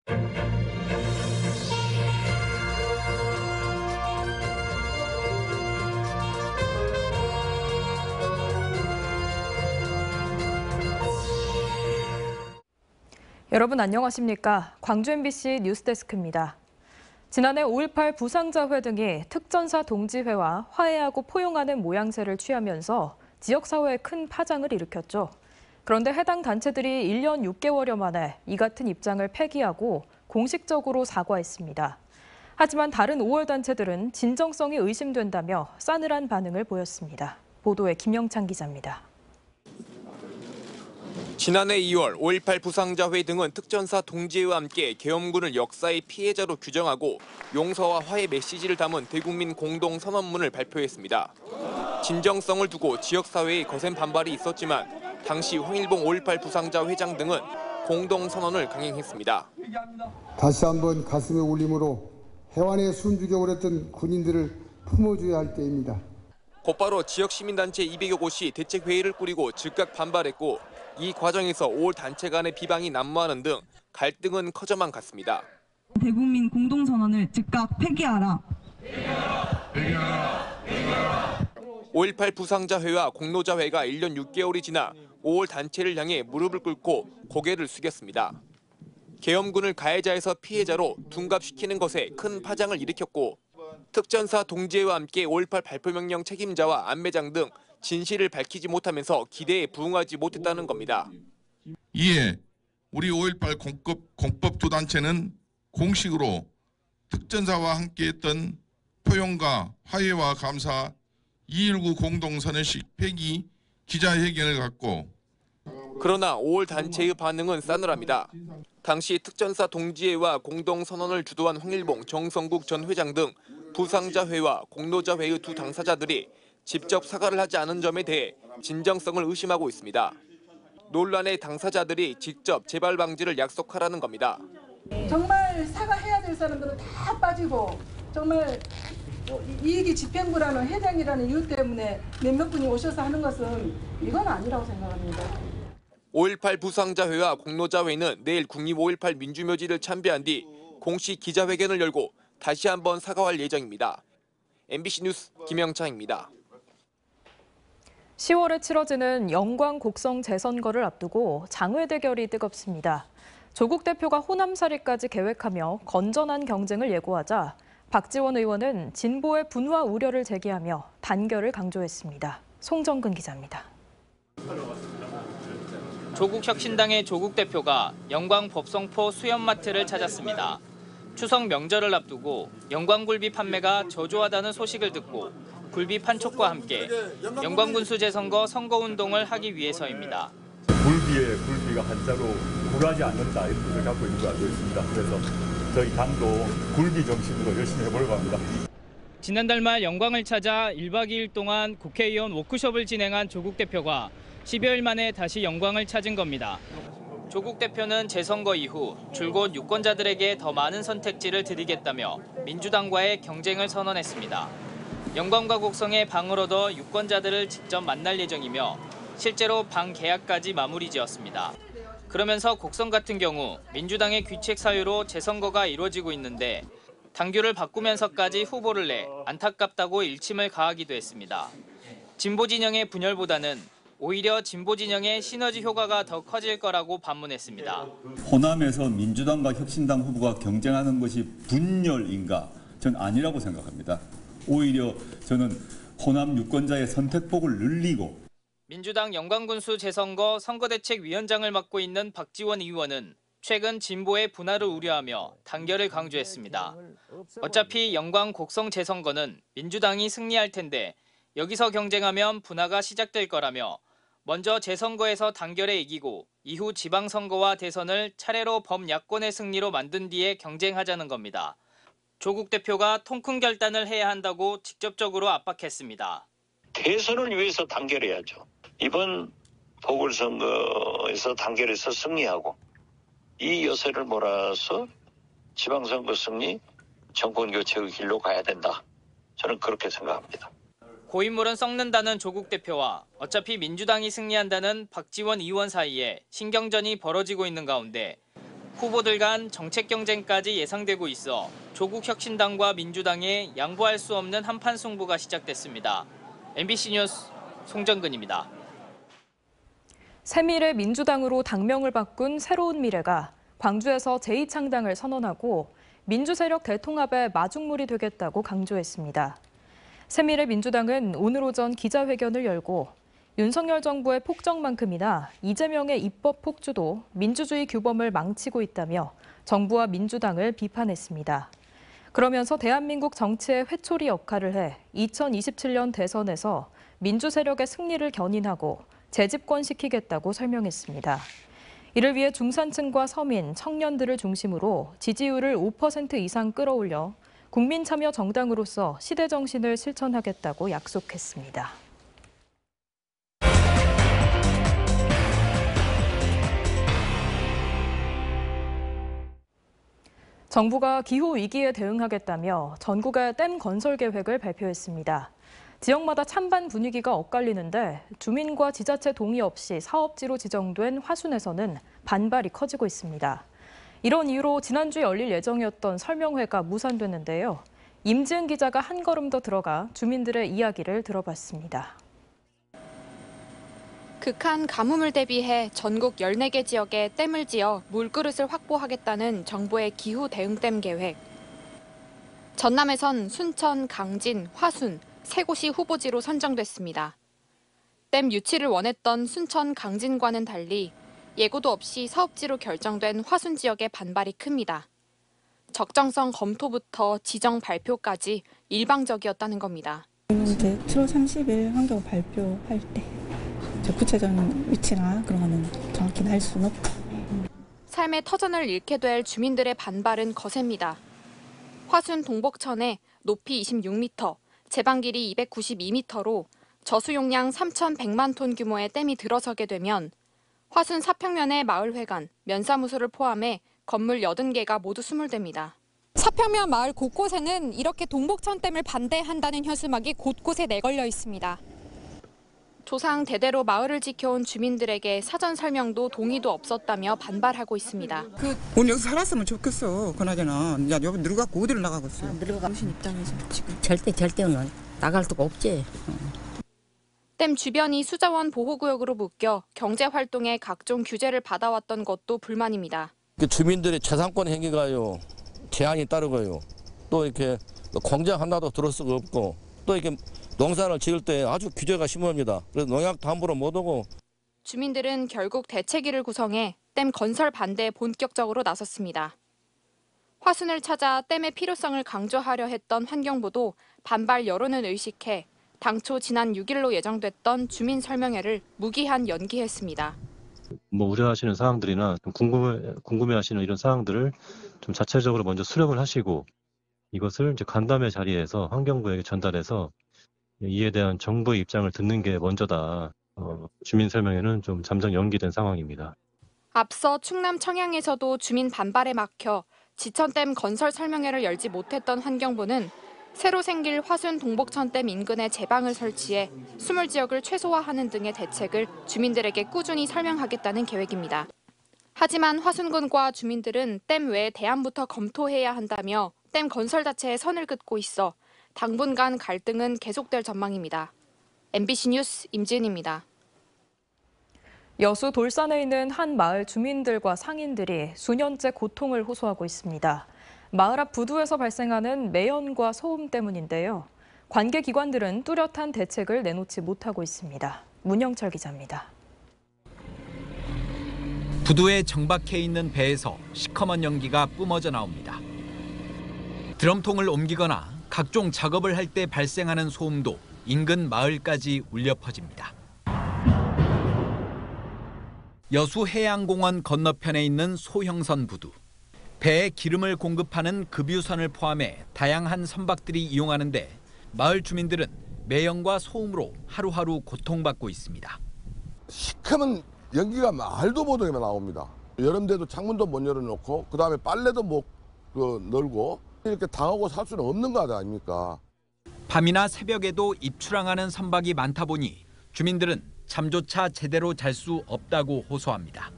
여러분 안녕하십니까? 광주 MBC 뉴스데스크입니다. 지난해 5.18 부상자회 등이 특전사 동지회와 화해하고 포용하는 모양새를 취하면서 지역사회에 큰 파장을 일으켰죠. 그런데 해당 단체들이 1년 6개월여 만에 이 같은 입장을 폐기하고 공식적으로 사과했습니다. 하지만 다른 5월 단체들은 진정성이 의심된다며 싸늘한 반응을 보였습니다. 보도에 김영찬 기자입니다. 지난해 2월 5.18 부상자회 등은 특전사 동지회와 함께 계엄군을 역사의 피해자로 규정하고 용서와 화해 메시지를 담은 대국민 공동선언문을 발표했습니다. 진정성을 두고 지역사회의 거센 반발이 있었지만 당시 황일봉 5.18 부상자 회장 등은 공동선언을 강행했습니다. 다시 한번 가슴에 울림으로 해완에 숨죽여버렸던 군인들을 품어줘야 할 때입니다. 곧바로 지역 시민단체 200여 곳이 대책회의를 꾸리고 즉각 반발했고 이 과정에서 5월 단체 간의 비방이 난무하는 등 갈등은 커져만 갔습니다. 대국민 공동선언을 즉각 폐기하라. 5.18 부상자회와 공로자회가 1년 6개월이 지나 5월 단체를 향해 무릎을 꿇고 고개를 숙였습니다. 계엄군을 가해자에서 피해자로 둔갑시키는 것에 큰 파장을 일으켰고 특전사 동지회와 함께 5.18 발표명령 책임자와 안매장 등 진실을 밝히지 못하면서 기대에 부응하지 못했다는 겁니다. 이에 우리 5.18 공법 두 단체는 공식으로 특전사와 함께했던 포용과 화해와 감사 2.19 공동선언식 폐기 기자회견을 갖고 그러나 5월 단체의 반응은 싸늘합니다. 당시 특전사 동지회와 공동선언을 주도한 황일봉, 정성국 전 회장 등 부상자회와 공로자회의 두 당사자들이 직접 사과를 하지 않은 점에 대해 진정성을 의심하고 있습니다. 논란의 당사자들이 직접 재발 방지를 약속하라는 겁니다. 정말 사과해야 될 사람들은 다 빠지고 정말 이익이 집행부라는 회장이라는 이유 때문에 몇몇 분이 오셔서 하는 것은 이건 아니라고 생각합니다. 5.18 부상자회와 공로자회는 내일 국립 5.18 민주묘지를 참배한 뒤 공식 기자회견을 열고 다시 한번 사과할 예정입니다. MBC 뉴스 김영창입니다. 10월에 치러지는 영광 곡성 재선거를 앞두고 장외 대결이 뜨겁습니다. 조국 대표가 호남살이까지 계획하며 건전한 경쟁을 예고하자 박지원 의원은 진보의 분화 우려를 제기하며 단결을 강조했습니다. 송정근 기자입니다. 조국혁신당의 조국 대표가 영광 법성포 수협마트를 찾았습니다. 추석 명절을 앞두고 영광굴비 판매가 저조하다는 소식을 듣고 굴비 판촉과 함께 영광군수 재선거 선거운동을 하기 위해서입니다. 굴비에 굴비가 한자로 굴하지 않는다 이런 뜻을 갖고 있는 걸 알고 있습니다. 그래서 저희 당도 굴비 정신으로 열심히 해보려고 합니다. 지난달 말 영광을 찾아 1박 2일 동안 국회의원 워크숍을 진행한 조국 대표가 10여일 만에 다시 영광을 찾은 겁니다. 조국 대표는 재선거 이후 줄곧 유권자들에게 더 많은 선택지를 드리겠다며 민주당과의 경쟁을 선언했습니다. 영광과 곡성에 방을 얻어 유권자들을 직접 만날 예정이며 실제로 방 계약까지 마무리 지었습니다. 그러면서 곡성 같은 경우 민주당의 귀책 사유로 재선거가 이루어지고 있는데 당규를 바꾸면서까지 후보를 내 안타깝다고 일침을 가하기도 했습니다. 진보 진영의 분열보다는 오히려 진보 진영의 시너지 효과가 더 커질 거라고 반문했습니다. 호남에서 민주당과 혁신당 후보가 경쟁하는 것이 분열인가? 전 아니라고 생각합니다. 오히려 저는 호남 유권자의 선택폭을 늘리고 민주당 영광군수 재선거 선거대책위원장을 맡고 있는 박지원 의원은 최근 진보의 분화를 우려하며 단결을 강조했습니다. 어차피 영광 곡성 재선거는 민주당이 승리할 텐데 여기서 경쟁하면 분화가 시작될 거라며 먼저 재선거에서 단결에 이기고 이후 지방선거와 대선을 차례로 범야권의 승리로 만든 뒤에 경쟁하자는 겁니다. 조국 대표가 통큰 결단을 해야 한다고 직접적으로 압박했습니다. 대선을 위해서 단결해야죠. 이번 보궐선거에서 단결해서 승리하고 이 여세를 몰아서 지방선거 승리, 정권교체의 길로 가야 된다. 저는 그렇게 생각합니다. 고인물은 썩는다는 조국 대표와 어차피 민주당이 승리한다는 박지원 의원 사이에 신경전이 벌어지고 있는 가운데 후보들 간 정책 경쟁까지 예상되고 있어 조국 혁신당과 민주당의 양보할 수 없는 한판 승부가 시작됐습니다. MBC 뉴스 송정근입니다. 새미래 민주당으로 당명을 바꾼 새로운 미래가 광주에서 제2창당을 선언하고 민주세력 대통합의 마중물이 되겠다고 강조했습니다. 새미래 민주당은 오늘 오전 기자회견을 열고 윤석열 정부의 폭정만큼이나 이재명의 입법 폭주도 민주주의 규범을 망치고 있다며 정부와 민주당을 비판했습니다. 그러면서 대한민국 정치의 회초리 역할을 해 2027년 대선에서 민주 세력의 승리를 견인하고 재집권시키겠다고 설명했습니다. 이를 위해 중산층과 서민, 청년들을 중심으로 지지율을 5% 이상 끌어올려 국민 참여 정당으로서 시대 정신을 실천하겠다고 약속했습니다. 정부가 기후 위기에 대응하겠다며 전국의 댐 건설 계획을 발표했습니다. 지역마다 찬반 분위기가 엇갈리는데 주민과 지자체 동의 없이 사업지로 지정된 화순에서는 반발이 커지고 있습니다. 이런 이유로 지난주에 열릴 예정이었던 설명회가 무산됐는데요. 임지은 기자가 한 걸음 더 들어가 주민들의 이야기를 들어봤습니다. 극한 가뭄을 대비해 전국 14개 지역에 댐을 지어 물그릇을 확보하겠다는 정부의 기후 대응댐 계획. 전남에선 순천, 강진, 화순, 세 곳이 후보지로 선정됐습니다. 댐 유치를 원했던 순천, 강진과는 달리 예고도 없이 사업지로 결정된 화순 지역의 반발이 큽니다. 적정성 검토부터 지정 발표까지 일방적이었다는 겁니다. 이제 7월 30일 환경 발표할 때 구체적인 위치나 그런 거는 정확히는 할 수는 없고. 삶의 터전을 잃게 될 주민들의 반발은 거셉니다. 화순 동복천에 높이 26m, 제방 길이 292m로 저수용량 3,100만 톤 규모의 댐이 들어서게 되면 화순 사평면의 마을회관, 면사무소를 포함해 건물 80개가 모두 수몰됩니다. 사평면 마을 곳곳에는 이렇게 동복천댐을 반대한다는 현수막이 곳곳에 내걸려 있습니다. 조상 대대로 마을을 지켜온 주민들에게 사전 설명도 동의도 없었다며 반발하고 있습니다. 오늘 여기 살았으면 좋겠어. 그나저나 야 여기 늙어갖고 어디를 나가겠어요. 늙어가신 입장에서 지금 절대는 나갈 수가 없지. 댐 주변이 수자원 보호구역으로 묶여 경제활동에 각종 규제를 받아왔던 것도 불만입니다. 주민들의 재산권 행위가요 제한이 따르고요. 또 이렇게 공장 하나도 들을 수가 없고 또 이렇게 농사를 지을 때 아주 규제가 심합니다. 그래서 농약도 함부로 못 오고. 주민들은 결국 대책위를 구성해 댐 건설 반대에 본격적으로 나섰습니다. 화순을 찾아 댐의 필요성을 강조하려 했던 환경부도 반발 여론을 의식해 당초 지난 6일로 예정됐던 주민 설명회를 무기한 연기했습니다. 우려하시는 사항들이나 궁금해하시는 이런 사항들을 좀 자체적으로 먼저 수렴을 하시고 이것을 이제 간담회 자리에서 환경부에게 전달해서 이에 대한 정부의 입장을 듣는 게 먼저다. 주민 설명회는 좀 잠정 연기된 상황입니다. 앞서 충남 청양에서도 주민 반발에 막혀 지천댐 건설 설명회를 열지 못했던 환경부는 새로 생길 화순 동복천댐 인근에 제방을 설치해 수몰 지역을 최소화하는 등의 대책을 주민들에게 꾸준히 설명하겠다는 계획입니다. 하지만 화순군과 주민들은 댐 외에 대안부터 검토해야 한다며 댐 건설 자체에 선을 긋고 있어 당분간 갈등은 계속될 전망입니다. MBC 뉴스 임지은입니다. 여수 돌산에 있는 한 마을 주민들과 상인들이 수년째 고통을 호소하고 있습니다. 마을 앞 부두에서 발생하는 매연과 소음 때문인데요. 관계기관들은 뚜렷한 대책을 내놓지 못하고 있습니다. 문영철 기자입니다. 부두에 정박해 있는 배에서 시커먼 연기가 뿜어져 나옵니다. 드럼통을 옮기거나 각종 작업을 할 때 발생하는 소음도 인근 마을까지 울려 퍼집니다. 여수 해양공원 건너편에 있는 소형선 부두. 배에 기름을 공급하는 급유선을 포함해 다양한 선박들이 이용하는데 마을 주민들은 매연과 소음으로 하루하루 고통받고 있습니다. 시커먼 연기가 말도 못하게 나옵니다. 여름에도 창문도 못 열어놓고 그다음에 빨래도 못 널고 이렇게 당하고 살 수는 없는 거 아닙니까? 밤이나 새벽에도 입출항하는 선박이 많다 보니 주민들은 잠조차 제대로 잘 수 없다고 호소합니다.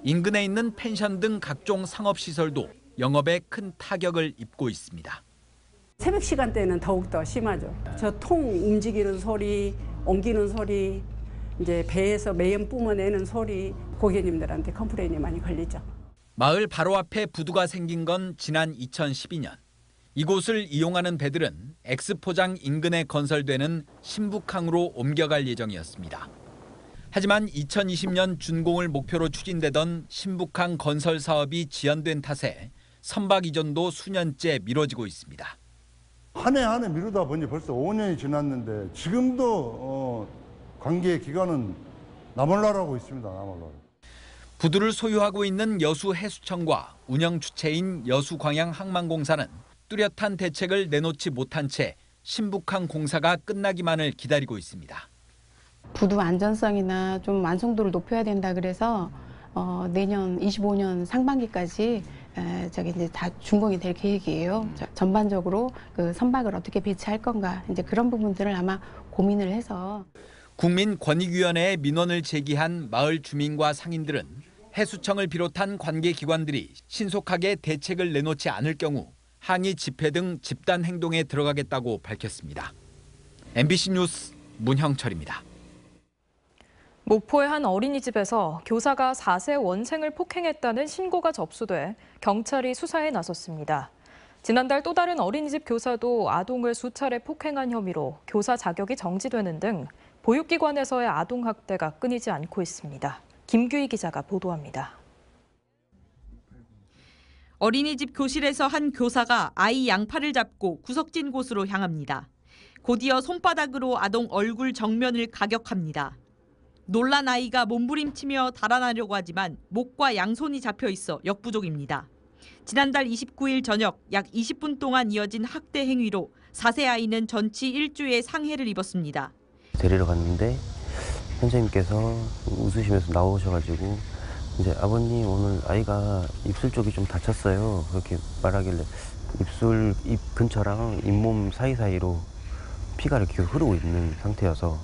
인근에 있는 펜션 등 각종 상업시설도 영업에 큰 타격을 입고 있습니다. 새벽 시간대는 더욱더 심하죠. 저 통 움직이는 소리, 옮기는 소리, 이제 배에서 매연 뿜어내는 소리, 고객님들한테 컴플레인이 많이 걸리죠. 마을 바로 앞에 부두가 생긴 건 지난 2012년. 이곳을 이용하는 배들은 엑스포장 인근에 건설되는 신북항으로 옮겨갈 예정이었습니다. 하지만 2020년 준공을 목표로 추진되던 신북항 건설 사업이 지연된 탓에 선박 이전도 수년째 미뤄지고 있습니다. 한 해 한 해 미루다 보니 벌써 5년이 지났는데 지금도 관계 기간은 나몰라라고 있습니다. 나몰라. 부두를 소유하고 있는 여수해수청과 운영 주체인 여수광양항만공사는 뚜렷한 대책을 내놓지 못한 채 신북항 공사가 끝나기만을 기다리고 있습니다. 부두 안전성이나 좀 완성도를 높여야 된다 그래서 내년 25년 상반기까지 이제 다 준공이 될 계획이에요. 전반적으로 그 선박을 어떻게 배치할 건가 이제 그런 부분들을 아마 고민을 해서. 국민권익위원회에 민원을 제기한 마을 주민과 상인들은 해수청을 비롯한 관계기관들이 신속하게 대책을 내놓지 않을 경우 항의 집회 등 집단 행동에 들어가겠다고 밝혔습니다. MBC 뉴스 문형철입니다. 목포의 한 어린이집에서 교사가 4세 원생을 폭행했다는 신고가 접수돼 경찰이 수사에 나섰습니다. 지난달 또 다른 어린이집 교사도 아동을 수차례 폭행한 혐의로 교사 자격이 정지되는 등 보육기관에서의 아동학대가 끊이지 않고 있습니다. 김규희 기자가 보도합니다. 어린이집 교실에서 한 교사가 아이 양팔을 잡고 구석진 곳으로 향합니다. 곧이어 손바닥으로 아동 얼굴 정면을 가격합니다. 놀란 아이가 몸부림치며 달아나려고 하지만 목과 양손이 잡혀 있어 역부족입니다. 지난달 29일 저녁 약 20분 동안 이어진 학대 행위로 4세 아이는 전치 1주의 상해를 입었습니다. 데리러 갔는데 선생님께서 웃으시면서 나오셔가지고 이제 아버님 오늘 아이가 입술 쪽이 좀 다쳤어요. 그렇게 말하길래 입 근처랑 잇몸 사이사이로 피가 이렇게 흐르고 있는 상태여서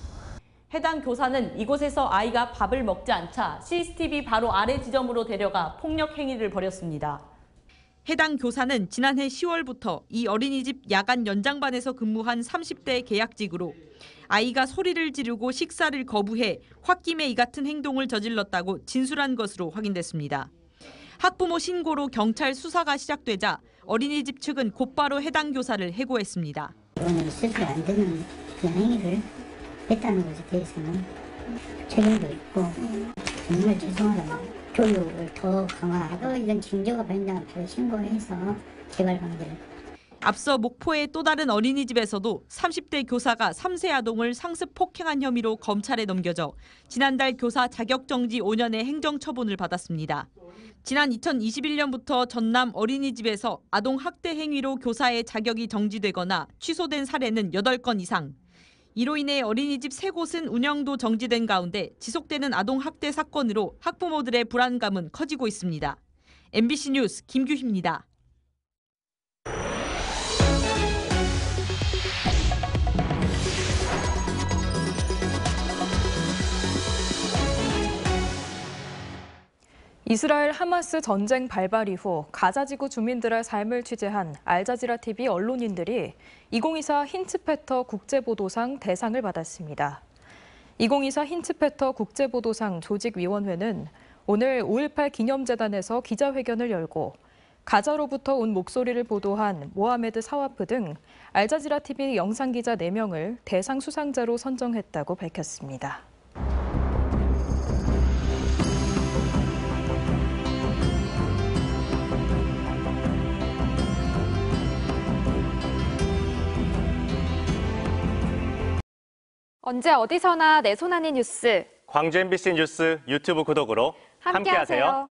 해당 교사는 이곳에서 아이가 밥을 먹지 않자 CCTV 바로 아래 지점으로 데려가 폭력 행위를 벌였습니다. 해당 교사는 지난해 10월부터 이 어린이집 야간 연장반에서 근무한 30대 계약직으로 아이가 소리를 지르고 식사를 거부해 홧김에 이 같은 행동을 저질렀다고 진술한 것으로 확인됐습니다. 학부모 신고로 경찰 수사가 시작되자 어린이집 측은 곧바로 해당 교사를 해고했습니다. 이거는 있어서는 안 되는 그런 행위를 했다는 것에 대해서는 책임도 있고 정말 죄송하다. 교육을 더 강화하고 이런 징조가 발견되면 바로 신고해서 재발 방지를. 앞서 목포의 또 다른 어린이집에서도 30대 교사가 3세 아동을 상습 폭행한 혐의로 검찰에 넘겨져 지난달 교사 자격정지 5년의 행정처분을 받았습니다. 지난 2021년부터 전남 어린이집에서 아동 학대 행위로 교사의 자격이 정지되거나 취소된 사례는 8건 이상. 이로 인해 어린이집 3곳은 운영도 정지된 가운데 지속되는 아동 학대 사건으로 학부모들의 불안감은 커지고 있습니다. MBC 뉴스 김규희입니다. 이스라엘 하마스 전쟁 발발 이후 가자지구 주민들의 삶을 취재한 알자지라 TV 언론인들이 2024 힌츠페터 국제보도상 대상을 받았습니다. 2024 힌츠페터 국제보도상 조직위원회는 오늘 5.18 기념재단에서 기자회견을 열고 가자로부터 온 목소리를 보도한 모하메드 사와프 등 알자지라 TV 영상기자 4명을 대상 수상자로 선정했다고 밝혔습니다. 언제 어디서나 내 손 안의 뉴스. 광주 MBC 뉴스 유튜브 구독으로 함께하세요.